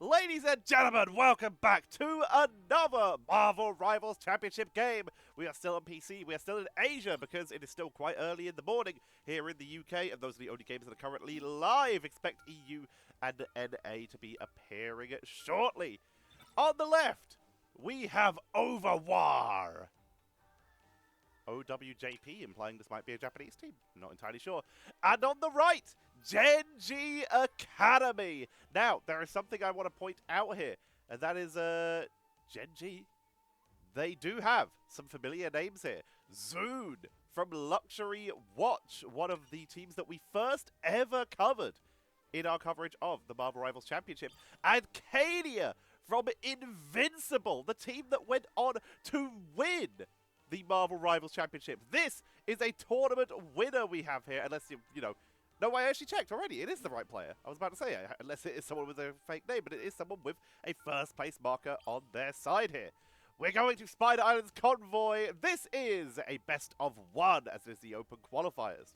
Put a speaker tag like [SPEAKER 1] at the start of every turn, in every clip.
[SPEAKER 1] Ladies and gentlemen, welcome back to another Marvel Rivals Championship game. We are still on PC, we are still in Asia because it is still quite early in the morning here in the UK, and those are the only games that are currently live. Expect EU and NA to be appearing shortly. On the left, we have Overwar. OWJP, implying this might be a Japanese team. Not entirely sure. And on the right, Gen.GAcademy. Now, there is something I want to point out here, and that is Gen.G. They do have some familiar names here. Zoon from Luxury Watch, one of the teams that we first ever covered in our coverage of the Marvel Rivals Championship. And Cadia from Invincible, the team that went on to win the Marvel Rivals Championship. This is a tournament winner we have here, unless you know. No, I actually checked already. It is the right player. I was about to say, unless it is someone with a fake name, but it is someone with a first place marker on their side here. We're going to Spider Island's Convoy. This is a best of one, as is the open qualifiers.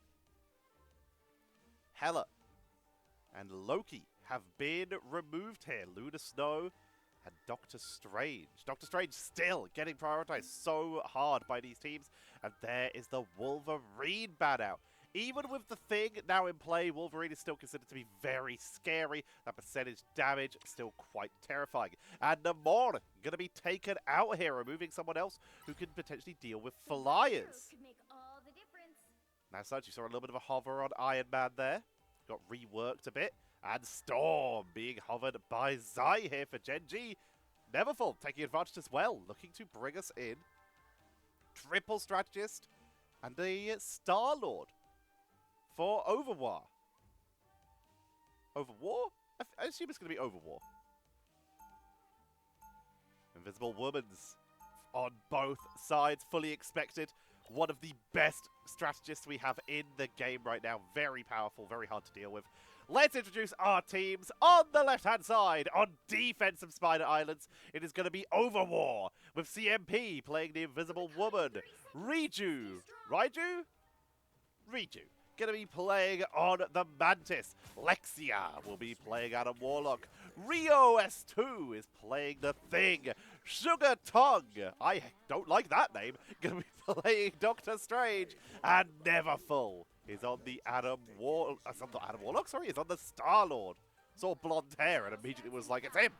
[SPEAKER 1] Hela and Loki have been removed here. Luna Snow and Doctor Strange. Doctor Strange still getting prioritized so hard by these teams. And there is the Wolverine ban out. Even with the Thing now in play, Wolverine is still considered to be very scary. That percentage damage still quite terrifying. And Namor going to be taken out here, removing someone else who can potentially deal with flyers. Now, such you saw a little bit of a hover on Iron Man there. Got reworked a bit. And Storm being hovered by Zai here for Gen.G. Neverfull taking advantage as well, looking to bring us in. Triple Strategist and a Star-Lord for Overwar. Overwar? I assume it's going to be Overwar. Invisible Woman's on both sides, fully expected. One of the best strategists we have in the game right now. Very powerful, very hard to deal with. Let's introduce our teams. On the left-hand side, on defensive Spider Islands, it is going to be Overwar, with CMP playing the Invisible Woman. Riju going to be playing on the Mantis. Lexia will be playing Adam Warlock. Rio S2 is playing the Thing. Sugar Tongue, I don't like that name, going to be playing Doctor Strange. And Neverfull is on the Adam Warlock. Not Adam Warlock, sorry, is on the Star-Lord. Saw blonde hair and immediately was like, it's him.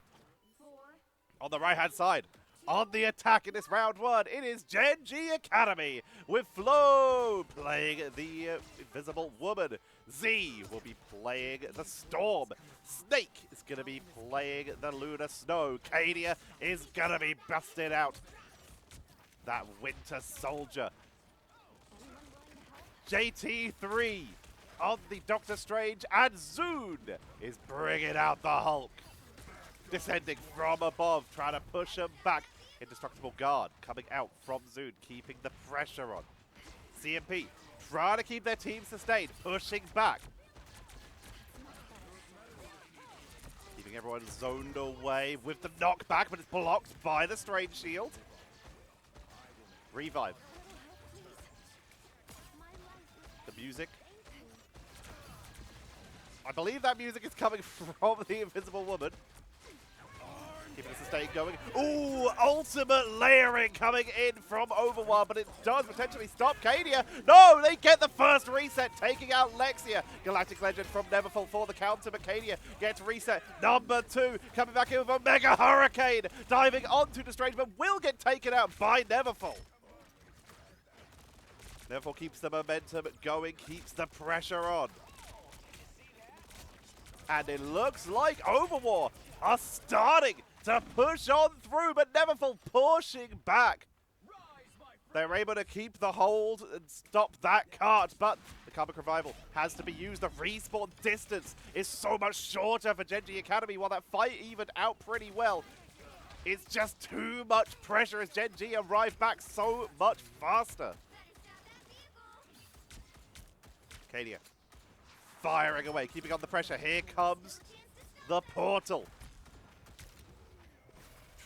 [SPEAKER 1] On the right-hand side, on the attack in this round one, it is Gen.GAcademy with Flo playing the Invisible Woman. Z will be playing the Storm. Snake is going to be playing the Luna Snow. Cadia is going to be busted out. That Winter Soldier. JT3 on the Doctor Strange, and Zoon is bringing out the Hulk. Descending from above, trying to push him back. Indestructible Guard coming out from Zoon, keeping the pressure on. CMP trying to keep their team sustained, pushing back. Keeping everyone zoned away with the knockback, but it's blocked by the Strange Shield. Revive. The music. I believe that music is coming from the Invisible Woman. Keeping the sustain going. Ooh, ultimate layering coming in from Overwar, but it does potentially stop Cadia. No, they get the first reset, taking out Lexia. Galactic Legend from Neverfull for the counter, but Cadia gets reset. Number 2 coming back in with a Mega Hurricane, diving onto the Strange, but will get taken out by Neverfull. Neverfull keeps the momentum going, keeps the pressure on. And it looks like Overwar are starting to push on through, but Neverfull pushing back. They're able to keep the hold and stop that cart, but the Karmic Revival has to be used. The respawn distance is so much shorter for Gen.GAcademy, while that fight evened out pretty well. It's just too much pressure as Gen.G arrive back so much faster. Cadia firing away, keeping on the pressure. Here comes the portal.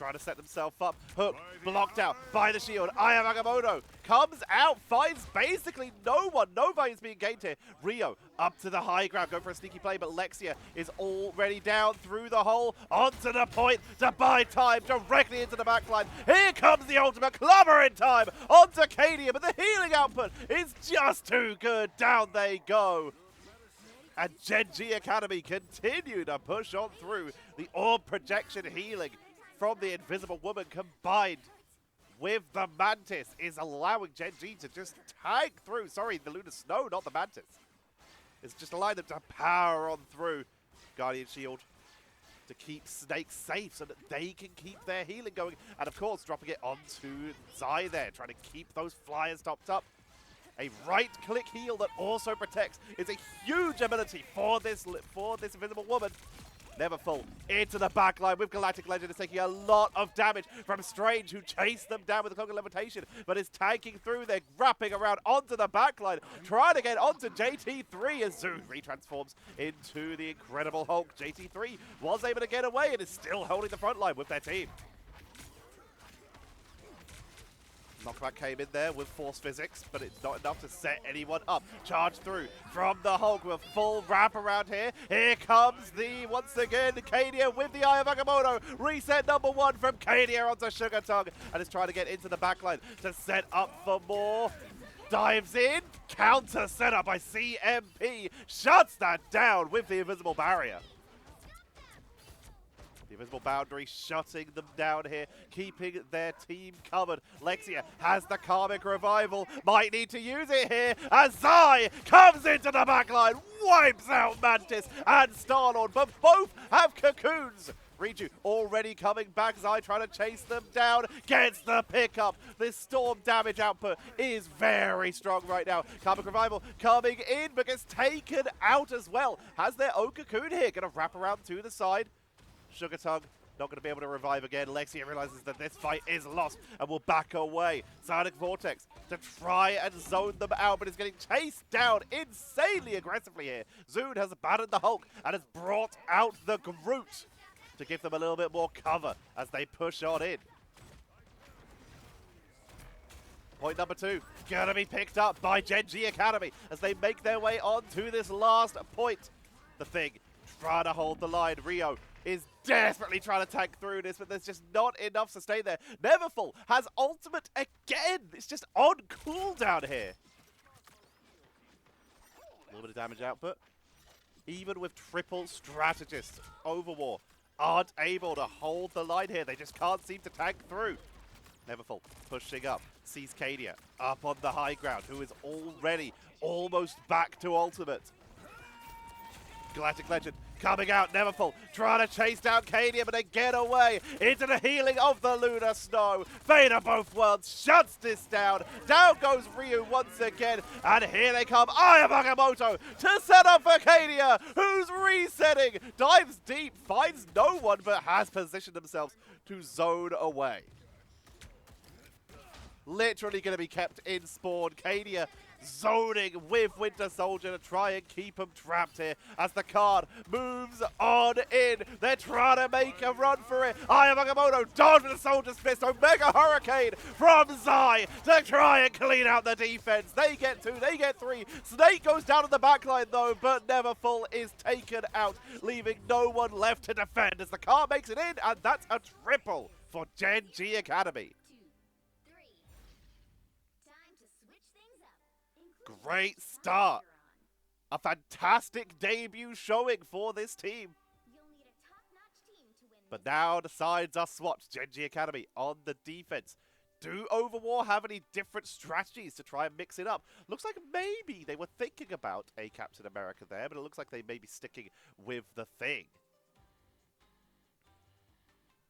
[SPEAKER 1] trying to set themselves up. Hook blocked out by the shield. Aya Agamotto comes out, finds basically no one. No value's being gained here. Rio up to the high ground, go for a sneaky play, but Lexia is already down through the hole, onto the point to buy time, directly into the backline. Here comes the ultimate clubber in time, onto Cadia, but the healing output is just too good. Down they go. And Gen.GAcademy continue to push on through. The orb projection healing from the Invisible Woman combined with the Mantis is allowing Gen.G to just tank through. Sorry, the Lunar Snow, not the Mantis. It's just allowing them to power on through. Guardian Shield to keep Snake safe so that they can keep their healing going. And of course, dropping it onto Zai there, trying to keep those flyers topped up. A right-click heal that also protects is a huge ability for this Invisible Woman. Neverfull into the backline with Galactic Legend is taking a lot of damage from Strange, who chased them down with the Cloak of Levitation, but is tanking through. They're wrapping around onto the backline, trying to get onto JT3 as Zoon retransforms into the Incredible Hulk. JT3 was able to get away and is still holding the front line with their team. Knockback came in there with force physics, but it's not enough to set anyone up. Charge through from the Hulk with full wrap around here. Here comes once again, Cadia with the Eye of Agamotto. Reset number 1 from Cadia onto Sugar Tongue, and is trying to get into the backline to set up for more. Dives in, counter setup by CMP. Shuts that down with the invisible barrier. The invisible boundary shutting them down here, keeping their team covered. Lexia has the Karmic Revival, might need to use it here as Zai comes into the backline, wipes out Mantis and Star-Lord, but both have cocoons. Riju already coming back, Zai trying to chase them down, gets the pickup. This storm damage output is very strong right now. Karmic Revival coming in, but gets taken out as well. Has their own cocoon here, gonna wrap around to the side. Sugar Tongue not going to be able to revive again. Lexia realizes that this fight is lost and will back away. Psionic Vortex to try and zone them out, but is getting chased down insanely aggressively here. Zoon has abandoned the Hulk and has brought out the Groot to give them a little bit more cover as they push on in. Point number 2, gonna be picked up by Gen.GAcademy as they make their way on to this last point. The Thing trying to hold the line. Rio is desperately trying to tank through this, but there's just not enough to stay there. Neverfull has ultimate again. It's just on cooldown here. A little bit of damage output. Even with triple strategists, Overwar aren't able to hold the line here. They just can't seem to tank through. Neverfull pushing up, sees Cadia up on the high ground, who is already almost back to ultimate. Galactic Legend coming out, Neverfull trying to chase down Cadia, but they get away into the healing of the Lunar Snow. Fate of both worlds shuts this down. Down goes Ryu once again, and here they come. Eye of Agamotto to set up for Cadia, who's resetting. Dives deep, finds no one, but has positioned themselves to zone away. Literally going to be kept in spawn. Cadia zoning with Winter Soldier to try and keep him trapped here as the card moves on in. They're trying to make a run for it. Eye of Agamotto dodge with the Soldier's Fist. Omega Hurricane from Zai to try and clean out the defense. They get 2, they get 3. Snake goes down in the backline though, but Neverfull is taken out, leaving no one left to defend as the card makes it in, and that's a triple for Gen.GAcademy. Great start. A fantastic debut showing for this team. But now the sides are swapped. Gen.GAcademy on the defense. Do Overwar have any different strategies to try and mix it up? Looks like maybe they were thinking about a Captain America there, but it looks like they may be sticking with the Thing.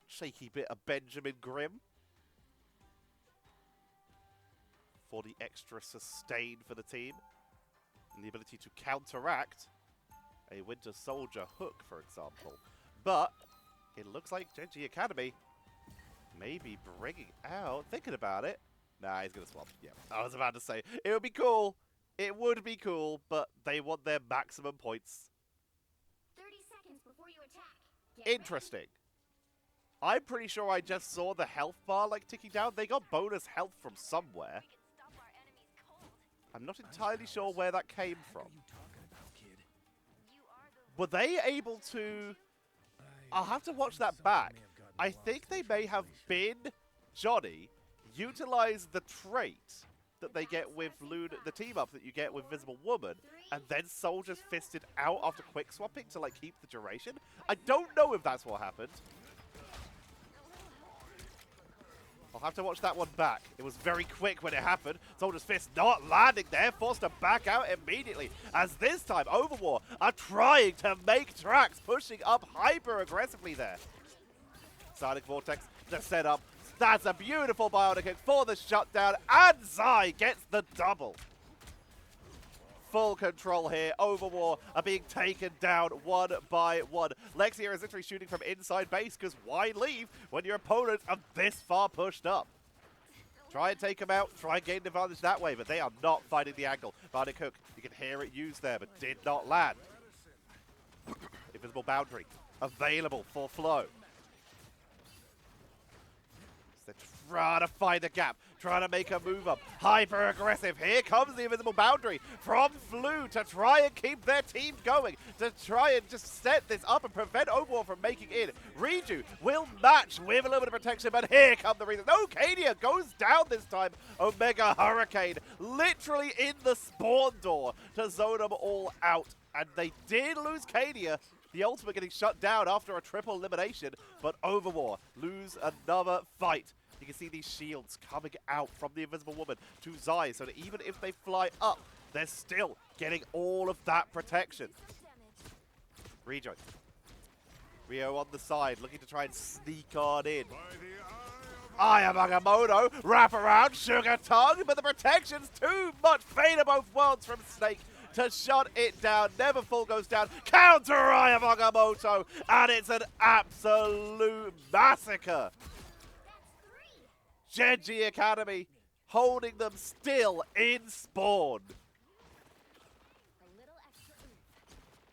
[SPEAKER 1] Shaky bit of Benjamin Grimm for the extra sustain for the team. And the ability to counteract a Winter Soldier hook, for example. But it looks like Gen.GAcademy may be bringing out, thinking about it. Nah, he's going to swap. Yeah, I was about to say, it would be cool. It would be cool, but they want their maximum points.
[SPEAKER 2] 30 seconds before you attack. Get
[SPEAKER 1] interesting.
[SPEAKER 2] Ready.
[SPEAKER 1] I'm pretty sure I just saw the health bar like ticking down. They got bonus health from somewhere. I'm not entirely sure where that came from. Were they able to... I'll have to watch that back. I think they may have been Johnny, utilize the trait that they get with the team up that you get with Visible Woman, and then Soldiers fisted out after quick swapping to like keep the duration. I don't know if that's what happened. I'll have to watch that one back. It was very quick when it happened. Soldier's Fist not landing there, forced to back out immediately. As this time, Overwar are trying to make tracks, pushing up hyper-aggressively there. Sonic Vortex to set up. That's a beautiful bionic kick for the shutdown, and Zai gets the double. Full control here. Overwar are being taken down one by one. Lexia is literally shooting from inside base, because why leave when your opponents are this far pushed up? Try and take them out, try and gain advantage that way, but they are not finding the angle. Bionic Hook, you can hear it used there, but did not land. Invisible Boundary available for Flow. They're trying to find a gap, trying to make a move up. Hyper aggressive. Here comes the Invisible Boundary from Flu to try and keep their team going, to try and just set this up and prevent Overwar from making in. Reju will match with a little bit of protection, but here come the reasons. No, Cadia goes down this time. Omega Hurricane literally in the spawn door to zone them all out. And they did lose Cadia. The ultimate getting shut down after a triple elimination, but Overwar lose another fight. You can see these shields coming out from the Invisible Woman to Zai, so that even if they fly up, they're still getting all of that protection. Rejoin. Rio on the side, looking to try and sneak on in. Ayamoto, wrap around, Sugar Tongue, but the protection's too much. Fate of both worlds from Snake to shut it down. Neverfull goes down. Counter Ayamoto, and it's an absolute massacre. Gen.GAcademy holding them still in spawn.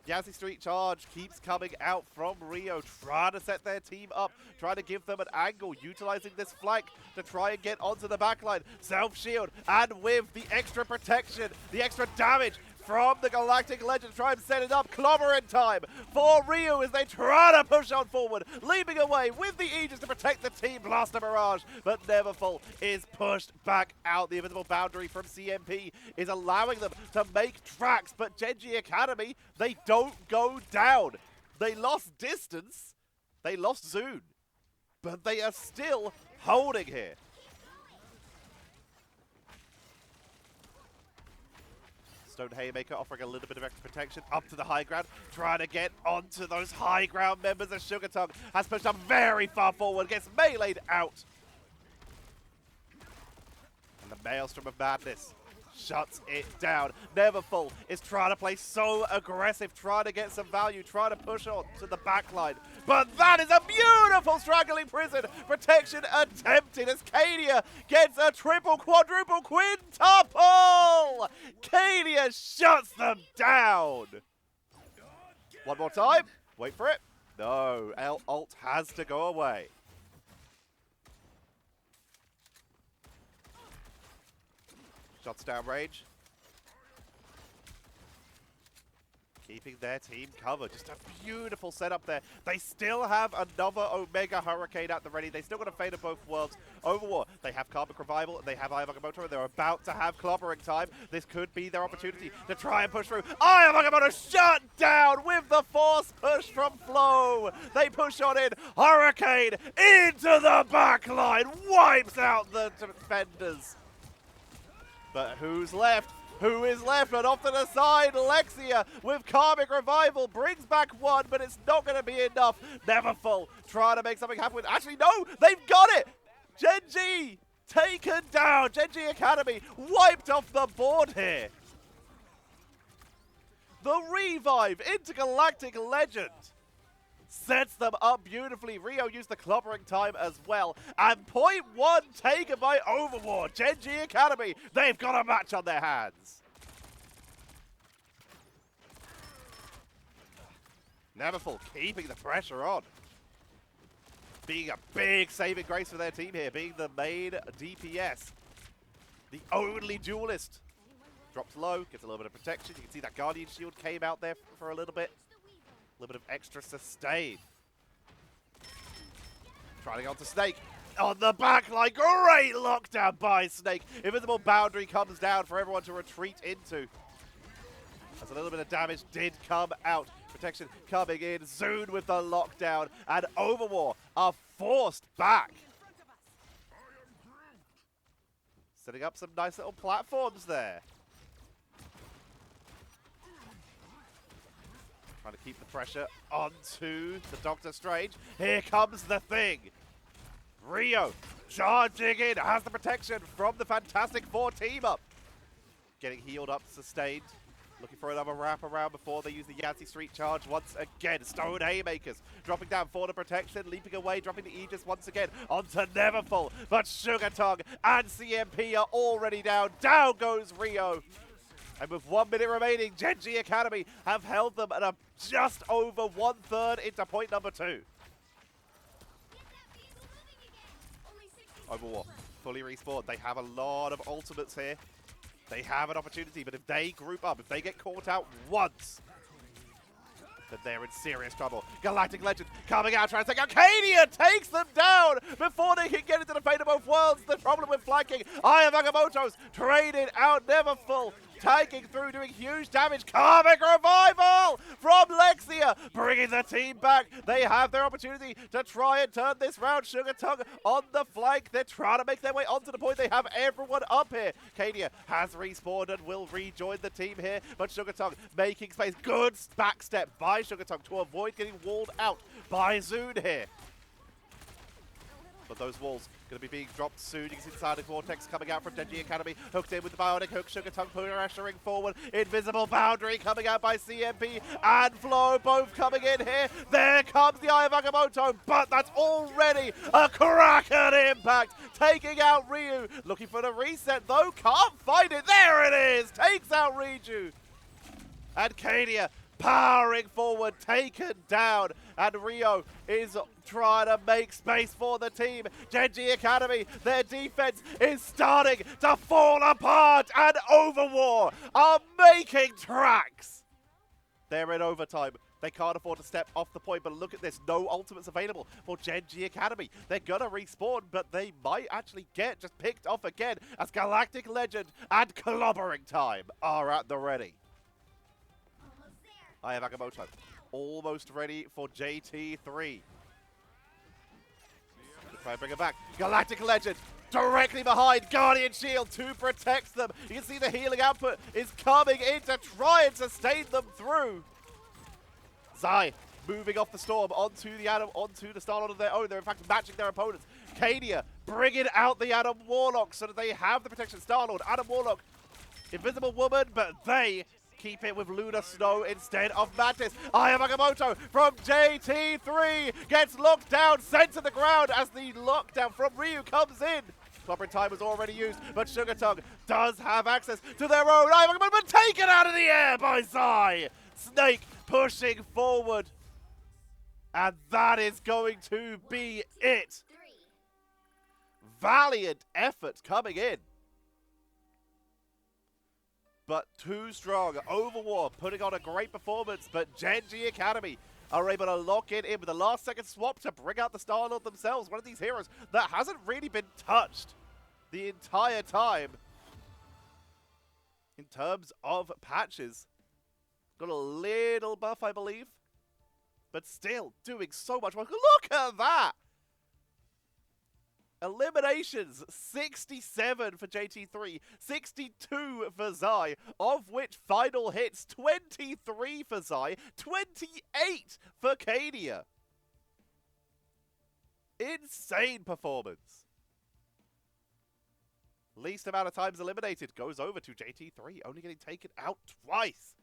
[SPEAKER 1] Yazzie Street Charge keeps coming out from Rio, trying to set their team up, trying to give them an angle, utilizing this flank to try and get onto the backline. Self-shield, and with the extra protection, the extra damage from the Galactic Legend, try and set it up. Clobber in time for Rio as they try to push on forward, leaping away with the Aegis to protect the team. Blaster Barrage, but Neverfull is pushed back out. The Invisible Boundary from CMP is allowing them to make tracks, but Gen.GAcademy, they don't go down. They lost distance, they lost Zune, but they are still holding here. Stone Haymaker offering a little bit of extra protection up to the high ground, trying to get onto those high ground members as Sugar Tongue has pushed them very far forward, gets meleeed out. And the Maelstrom of Madness shuts it down. Neverfull is trying to play so aggressive, trying to get some value, trying to push on to the backline. But that is a beautiful straggling prison. Protection attempted as Cadia gets a triple, quadruple, quintuple. Cadia shuts them down. One more time. Wait for it. No, ult has to go away. Shots down range. Keeping their team covered. Just a beautiful setup there. They still have another Omega Hurricane at the ready. They still got a Fate of both worlds. Overwar, they have Karmic Revival, they have Ayamoto, and they're about to have clobbering time. This could be their opportunity to try and push through. Ayamoto shut down with the force push from Flow. They push on in. Hurricane into the backline. Wipes out the defenders. But who's left? Who is left? And off to the side, Lexia with Karmic Revival brings back one, but it's not going to be enough. Neverfull trying to make something happen. Actually, no, they've got it. Gen.G taken down. Gen.GAcademy wiped off the board here. The revive Intergalactic Legend sets them up beautifully. Rio used the clobbering time as well. And point one taken by Overwar. Gen.GAcademy, they've got a match on their hands. Neverfull keeping the pressure on. being a big saving grace for their team here, being the main DPS. The only duelist. Drops low, gets a little bit of protection. You can see that Guardian Shield came out there for a little bit. A little bit of extra sustain. Trying to go onto Snake. On the back line, great lockdown by Snake. Invisible boundary comes down for everyone to retreat into. As a little bit of damage did come out. Protection coming in. Zune with the lockdown. And Overwar are forced back. Setting up some nice little platforms there. Trying to keep the pressure onto the Doctor Strange. Here comes the thing. Rio charging in. Has the protection from the Fantastic Four team up. Getting healed up, sustained. Looking for another wraparound before they use the Yancey Street charge once again. Stone Haymakers dropping down for the protection, leaping away, dropping the Aegis once again onto Neverfull. But Sugar Tongue and CMP are already down. Down goes Rio. And with 1 minute remaining, Gen.GAcademy have held them at just over 1/3 into point number 2. Overwar fully respawned. They have a lot of ultimates here. They have an opportunity, but if they group up, if they get caught out once, then they're in serious trouble. Galactic Legend coming out, trying to take Arcadia, takes them down before they can get into the fate of both worlds. The problem with flanking, Agamotto's traded out, Neverfull, taking through, doing huge damage. Karmic Revival from Lexia, bringing the team back. They have their opportunity to try and turn this round. Sugar Tongue on the flank. They're trying to make their way onto the point. They have everyone up here. Arcadia has respawned and will rejoin the team here, but Sugar Tongue making space. Good backstep by Sugar Tongue to avoid getting walled out by Zune here. But those walls going to be being dropped soon. You can see the side of Vortex coming out from Gen.G.Academy. Hooked in with the Bionic Hook. Sugar Tongue pressuring forward. Invisible Boundary coming out by CMP and Flo. Both coming in here. There comes the Eye of Agamotto. But that's already a Kraken impact. Taking out Ryu. Looking for the reset though. Can't find it. There it is. Takes out Riju. And Cadia powering forward, taken down, and Rio is trying to make space for the team. Gen.G.Academy, their defense is starting to fall apart, and Overwar are making tracks. They're in overtime. They can't afford to step off the point, but look at this. No ultimates available for Gen.G.Academy. They're going to respawn, but they might actually get just picked off again as Galactic Legend and Clobbering Time are at the ready. I have Agamotto almost ready for JT3. Try and bring it back. Galactic Legend directly behind Guardian Shield to protect them. You can see the healing output is coming in to try and sustain them through. Zai moving off the Storm onto the Adam, onto the Star-Lord of their own. They're in fact matching their opponents. Cadia bringing out the Adam Warlock so that they have the protection. Star-Lord, Adam Warlock, Invisible Woman, but they keep it with Luna Snow instead of Mantis. I have Agamotto from JT3 gets locked down, sent to the ground as the lockdown from Ryu comes in. Clobbering Time was already used, but Sugar Tongue does have access to their own. I have Agamotto, but taken out of the air by Zai. Snake pushing forward. And that is going to be it. Valiant effort coming in. But too strong. Overwar putting on a great performance, but Gen.G.Academy are able to lock it in with a last-second swap to bring out the Star-Lord themselves. One of these heroes that hasn't really been touched the entire time in terms of patches. Got a little buff, I believe, but still doing so much work. Look at that! Eliminations, 67 for JT3, 62 for Zai, of which final hits, 23 for Zai, 28 for Cadia. Insane performance. Least amount of times eliminated goes over to JT3, only getting taken out twice.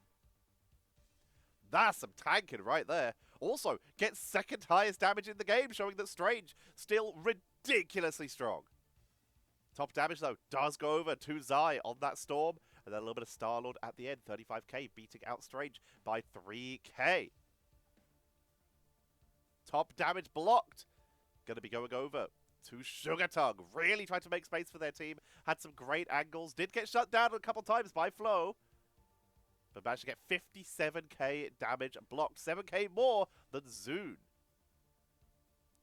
[SPEAKER 1] That's some tanking right there. Also, gets second highest damage in the game, showing that Strange still ridiculously strong. Top damage, though, does go over to Zai on that Storm. And then a little bit of Star-Lord at the end. 35k, beating out Strange by 3k. Top damage blocked going to be going over to Sugartongue. Really tried to make space for their team. Had some great angles. Did get shut down a couple times by Flo. But managed to get 57k damage and blocked. 7k more than Zune.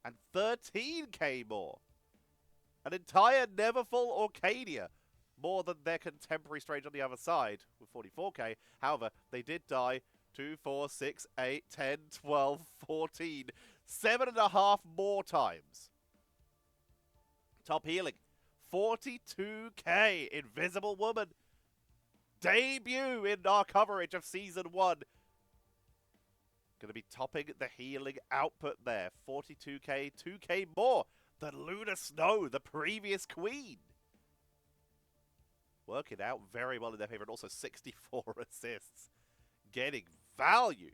[SPEAKER 1] And 13k more. An entire Neverfull Arcadia. More than their contemporary Strange on the other side with 44k. However, they did die 2, 4, 6, 8, 10, 12, 14. 7.5 more times. Top healing. 42k. Invisible Woman. Debut in our coverage of Season 1. Going to be topping the healing output there. 42k, 2k more than Luna Snow, the previous queen. Working out very well in their favor, and also 64 assists. Getting value.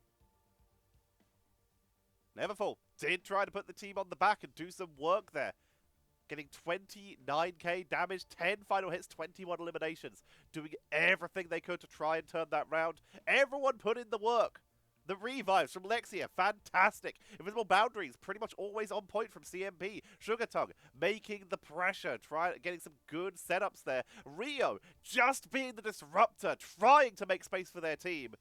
[SPEAKER 1] Neverfull did try to put the team on the back and do some work there. Getting 29k damage, 10 final hits, 21 eliminations. Doing everything they could to try and turn that round. Everyone put in the work. The revives from Lexia, fantastic. Invisible Boundaries, pretty much always on point from CMP. Sugartongue, making the pressure, getting some good setups there. Rio, just being the disruptor, trying to make space for their team.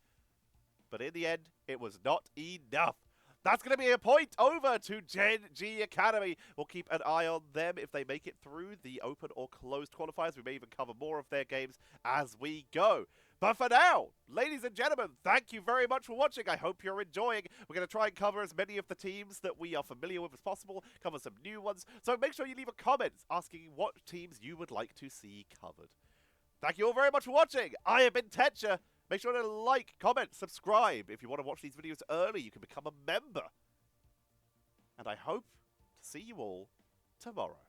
[SPEAKER 1] But in the end, it was not enough. That's going to be a point over to Gen.GAcademy. We'll keep an eye on them if they make it through the open or closed qualifiers. We may even cover more of their games as we go. But for now, ladies and gentlemen, thank you very much for watching. I hope you're enjoying. We're going to try and cover as many of the teams that we are familiar with as possible, cover some new ones. So make sure you leave a comment asking what teams you would like to see covered. Thank you all very much for watching. I have been Tetcher. Make sure to like, comment, subscribe. If you want to watch these videos early, you can become a member. And I hope to see you all tomorrow.